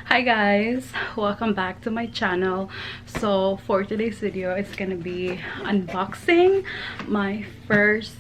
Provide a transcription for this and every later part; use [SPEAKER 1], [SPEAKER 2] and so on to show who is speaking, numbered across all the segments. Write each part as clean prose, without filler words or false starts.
[SPEAKER 1] Hi guys, welcome back to my channel. So for today's video, it's gonna be unboxing my first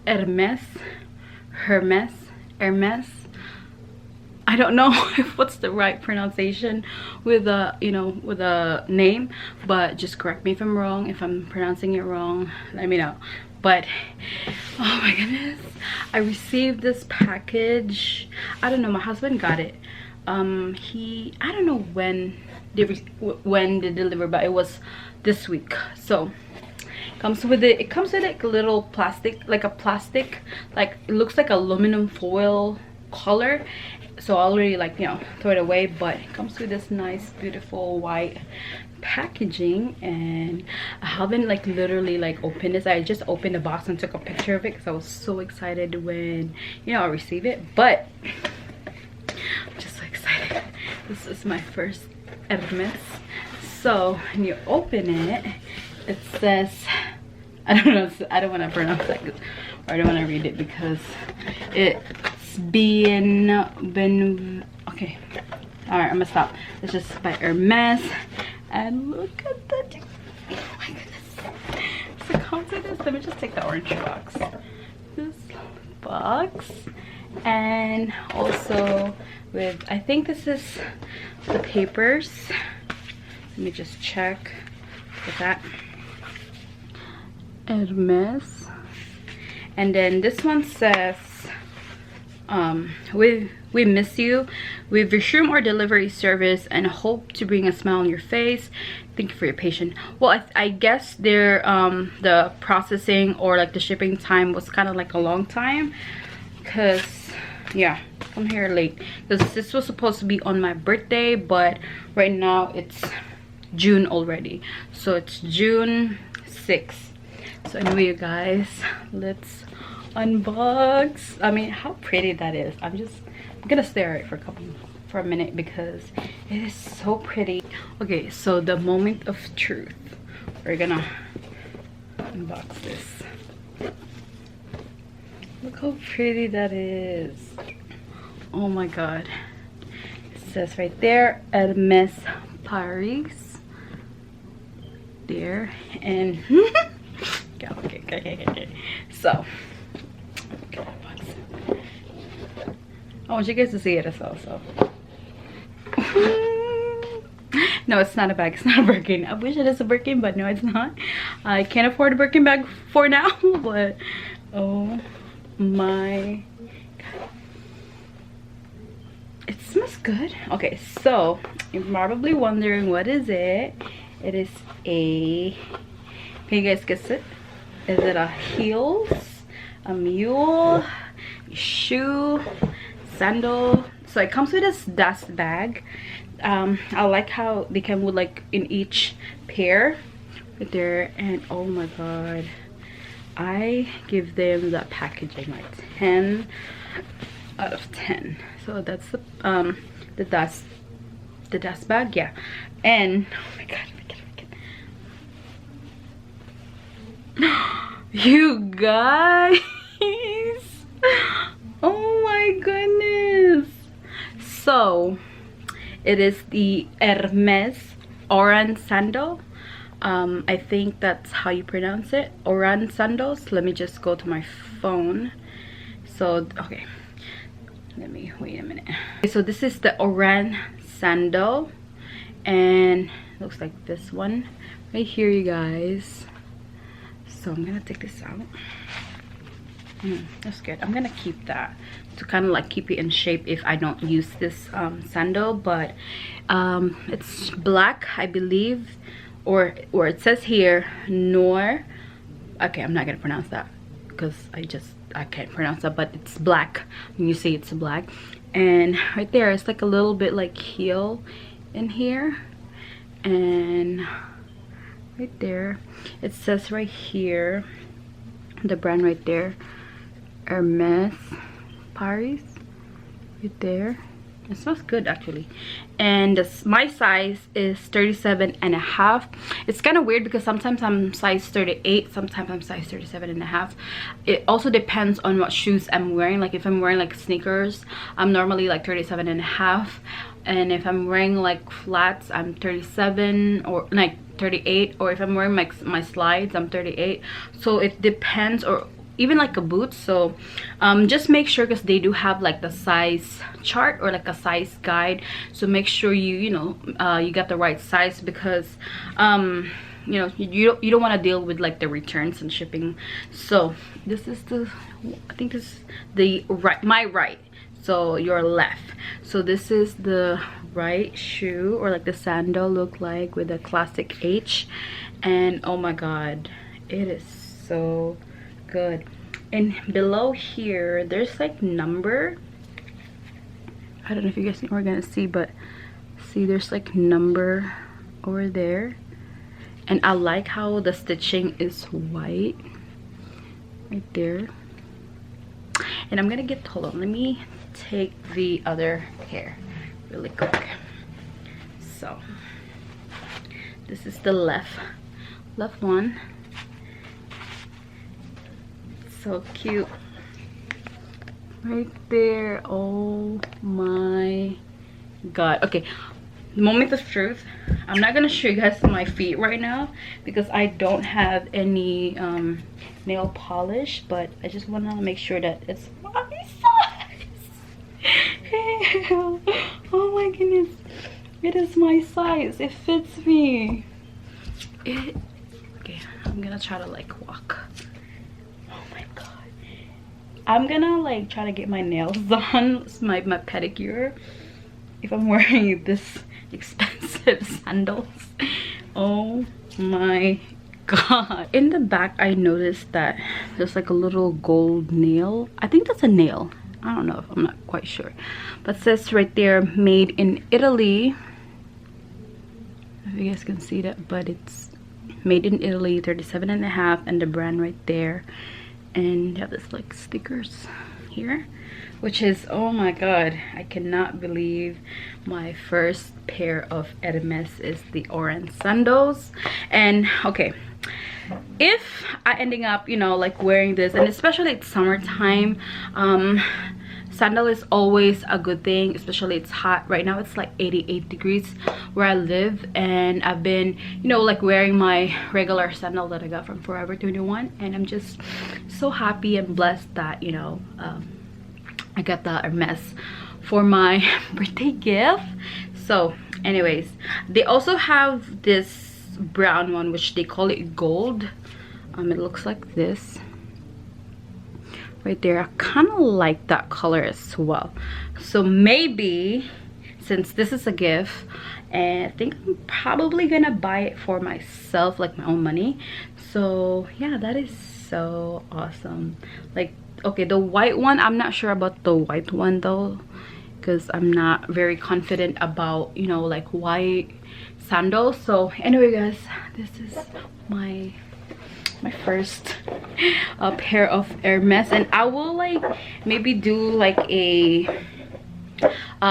[SPEAKER 1] Hermes. I don't know if what's the right pronunciation with a name, but just correct me if I'm wrong. If I'm pronouncing it wrong, let me know. But oh my goodness, I received this package. I don't know, my husband got it. I don't know when they delivered, but it was this week. So it comes with like a little plastic, like it looks like aluminum foil color. So I already throw it away, but it comes with this nice beautiful white packaging, and I haven't literally opened this. I just opened the box and took a picture of it because I was so excited when I received it. But I'm just so excited. This is my first Hermes. So when you open it, it says, I don't know, I don't want to pronounce that, or I don't want to read it because it's okay. All right, I'm gonna stop. It's just by Hermes, and look at that. Oh my goodness. So come to this. Let me just take the orange box. This box, and also with, I think this is the papers. Let me just check with that. Hermes, and then this one says we miss you. We've resumed our delivery service and hope to bring a smile on your face. Thank you for your patience. Well, I guess their the processing or the shipping time was kind of a long time, because yeah, I'm here late because this was supposed to be on my birthday, but right now it's June already, so it's June 6th. So anyway, you guys, let's unbox. I mean, how pretty that is. I'm gonna stare at it for a minute because it is so pretty. Okay, so the moment of truth. We're gonna unbox this. Look how pretty that is. Oh my god. It says right there, Hermes Paris. There, and okay. So I want you guys to see it as well. So no, it's not a bag, it's not a Birkin. I wish it is a Birkin, but no, it's not. I can't afford a Birkin bag for now. But oh my god, it smells good. Okay, so you're probably wondering, what is it? It is a, can you guys guess it? Is it a heels, a mule, a shoe, sandal? So it comes with this dust bag. I like how they come with in each pair right there. And oh my god, I give them that packaging 10 out of 10. So that's the dust bag, yeah. And oh my god, you guys, oh my goodness. So it is the Hermes Oran Sandal. I think that's how you pronounce it, Oran Sandals. Let me just go to my phone. So okay, let me wait a minute. Okay, so this is the Oran Sandal, and looks like this one right here, you guys. So I'm gonna take this out. That's good. I'm gonna keep that to kind of keep it in shape if I don't use this sandal. But it's black, I believe, or it says here Noir. Okay, I'm not gonna pronounce that because I can't pronounce that, but it's black. When you say it's black, and right there it's a little bit heel in here, and right there it says right here the brand right there, Hermes Paris, right there. It smells good actually. And my size is 37.5. It's kind of weird because sometimes I'm size 38, sometimes I'm size 37.5. It also depends on what shoes I'm wearing. Like if I'm wearing like sneakers, I'm normally like 37.5, and if I'm wearing like flats, I'm 37 or like 38, or if I'm wearing my slides, I'm 38. So it depends, or even like a boot. So just make sure, because they do have like the size chart or like a size guide, so make sure you know you got the right size, because you know you don't want to deal with like the returns and shipping. So this is the, I think this is the right, my right, so your left. So this is the right shoe, or like the sandal look like, with a classic H. And oh my god, it is so good. And below here there's like number, I don't know if you guys are gonna see, but see there's like number over there. And I like how the stitching is white right there. And I'm gonna get, hold on, let me take the other pair really quick. So this is the left one. So cute right there. Oh my god. Okay, moment of truth, I'm not gonna show you guys my feet right now because I don't have any nail polish, but I just want to make sure that it's my size. Oh my goodness, it is my size, it fits me. Okay, I'm gonna try to like walk. I'm gonna like try to get my nails done, my pedicure, if I'm wearing this expensive sandals. Oh my god. In the back I noticed that there's like a little gold nail. I think that's a nail, I don't know, I'm not quite sure, but it says right there, made in Italy. If you guys can see that, but it's made in Italy, 37.5, and the brand right there. And you have this like stickers here, which is, oh my god, I cannot believe my first pair of Hermes is the Oran Sandals. And okay, if I ending up, you know, like wearing this, and especially it's summertime, sandal is always a good thing, especially it's hot. Right now it's like 88 degrees where I live, and I've been, you know, like wearing my regular sandal that I got from Forever 21, and I'm just so happy and blessed that, you know, I got the Hermes for my birthday gift. So anyways, they also have this brown one, which they call it gold. It looks like this right there. I kind of like that color as well. So maybe, since this is a gift, and I think I'm probably gonna buy it for myself, like my own money. So yeah, that is so awesome. Like, okay, the white one, I'm not sure about the white one though, because I'm not very confident about, you know, like white sandals. So anyway guys, this is my first pair of Hermes, and I will like maybe do like a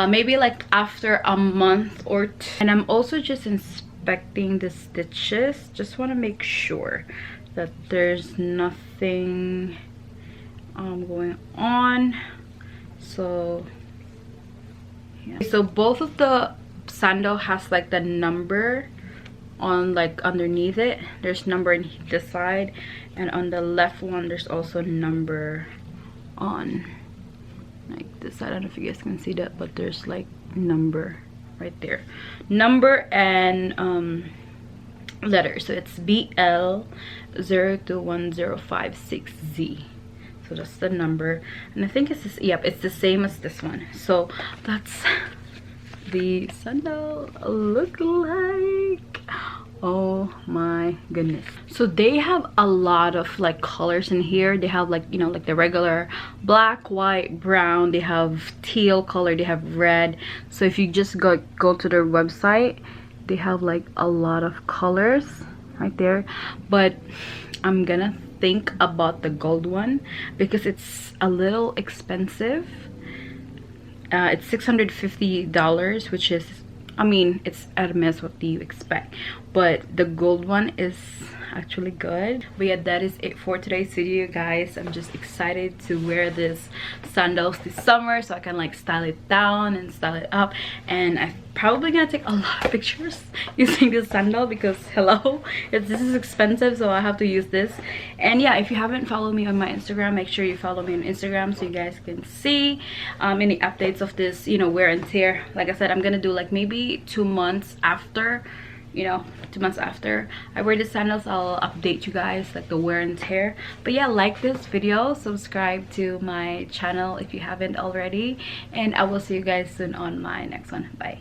[SPEAKER 1] maybe like after a month or two. And I'm also just inspecting the stitches, just want to make sure that there's nothing going on. So yeah, so both of the sandal has like the number on, like underneath it, there's number in this side, and on the left one there's also number on like this side. I don't know if you guys can see that, but there's like number right there, number and letter. So it's BL021056Z. So that's the number, and I think it's this, yep, it's the same as this one. So that's the sandal look like. Oh my goodness. So they have a lot of like colors in here. They have like, you know, like the regular black, white, brown, they have teal color, they have red. So if you just go to their website, they have like a lot of colors right there. But I'm gonna think about the gold one because it's a little expensive. It's $650, which is, I mean, it's Hermes, what do you expect? But the gold one is actually good. But yeah, that is it for today's video, guys. I'm just excited to wear this sandals this summer so I can like style it down and style it up. And I'm probably gonna take a lot of pictures using this sandal because hello, this is expensive, so I have to use this. And yeah, if you haven't followed me on my Instagram, make sure you follow me on Instagram so you guys can see any updates of this, you know, wear and tear. Like I said, I'm gonna do like maybe 2 months after, you know, 2 months after I wear the sandals, I'll update you guys like the wear and tear. But yeah, like this video, subscribe to my channel if you haven't already, and I will see you guys soon on my next one. Bye.